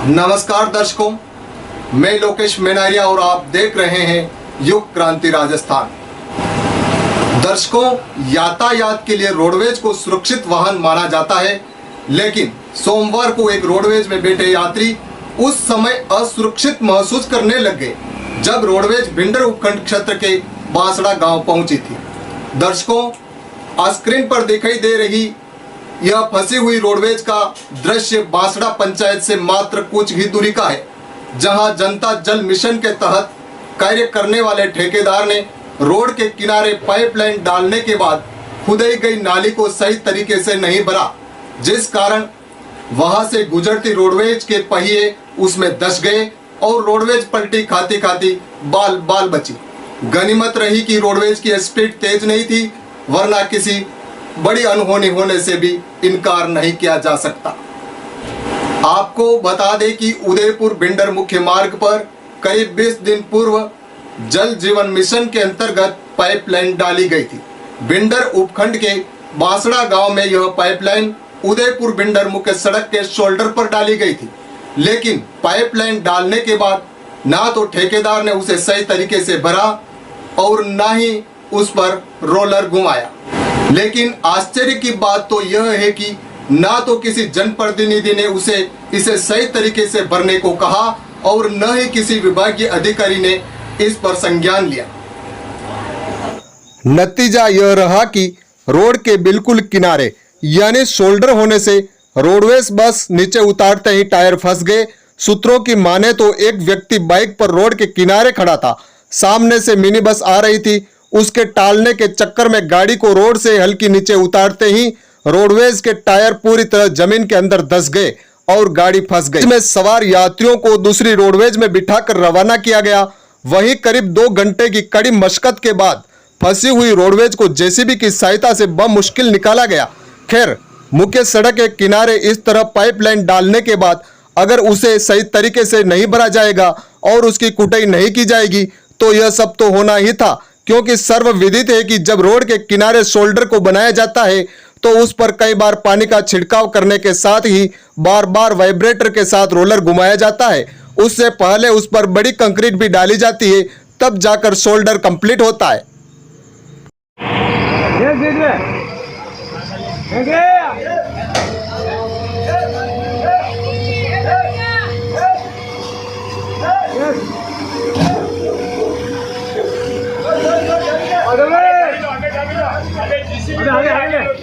नमस्कार दर्शकों, मैं लोकेश मेनारिया और आप देख रहे हैं युग क्रांति राजस्थान। दर्शकों, यातायात के लिए रोडवेज को सुरक्षित वाहन माना जाता है, लेकिन सोमवार को एक रोडवेज में बैठे यात्री उस समय असुरक्षित महसूस करने लग गए जब रोडवेज भिंडर उपखंड क्षेत्र के बांसड़ा गांव पहुंची थी। दर्शकों, स्क्रीन पर दिखाई दे रही यह फंसी हुई रोडवेज का दृश्य बांसड़ा पंचायत से मात्र कुछ ही दूरी का है, जहां जनता जल मिशन के तहत कार्य करने वाले ठेकेदार ने रोड के किनारे पाइपलाइन डालने के बाद खुदाई गई नाली को सही तरीके से नहीं भरा, जिस कारण वहां से गुजरती रोडवेज के पहिए उसमें धंस गए और रोडवेज पलटी खाती खाती बाल बाल बची। गनीमत रही कि रोडवेज की स्पीड तेज नहीं थी, वरना किसी बड़ी अनहोनी होने से भी इनकार नहीं किया जा सकता। आपको बता दें कि उदयपुर भिंडर मुख्य मार्ग पर करीब 20 दिन पूर्व जल जीवन मिशन के अंतर्गत पाइपलाइन डाली गई थी। भिंडर उपखंड के बांसड़ा गांव में यह पाइपलाइन उदयपुर भिंडर मुख्य सड़क के शोल्डर पर डाली गई थी, लेकिन पाइपलाइन डालने के बाद ना तो ठेकेदार ने उसे सही तरीके से भरा और ना ही उस पर रोलर घुमाया। लेकिन आश्चर्य की बात तो यह है कि ना तो किसी जनप्रतिनिधि ने इसे सही तरीके से भरने को कहा और न ही किसी विभागीय अधिकारी ने इस पर संज्ञान लिया। नतीजा यह रहा कि रोड के बिल्कुल किनारे यानी शोल्डर होने से रोडवेज बस नीचे उतारते ही टायर फंस गए। सूत्रों की माने तो एक व्यक्ति बाइक पर रोड के किनारे खड़ा था, सामने से मिनी बस आ रही थी, उसके टालने के चक्कर में गाड़ी को रोड से हल्की नीचे उतारते ही रोडवेज के टायर पूरी तरह जमीन के अंदर धंस गए और गाड़ी फंस गई। इसमें सवार यात्रियों को दूसरी रोडवेज में बिठाकर रवाना किया गया। वहीं करीब 2 घंटे की कड़ी मशक्कत के बाद फंसी हुई रोडवेज को जेसीबी की सहायता से बमुश्किल निकाला गया। खैर, मुख्य सड़क के किनारे इस तरह पाइपलाइन डालने के बाद अगर उसे सही तरीके से नहीं भरा जाएगा और उसकी कुटाई नहीं की जाएगी तो यह सब तो होना ही था, क्योंकि सर्वविदित है कि जब रोड के किनारे शोल्डर को बनाया जाता है तो उस पर कई बार पानी का छिड़काव करने के साथ ही बार बार वाइब्रेटर के साथ रोलर घुमाया जाता है। उससे पहले उस पर बड़ी कंक्रीट भी डाली जाती है, तब जाकर शोल्डर कंप्लीट होता है। आगे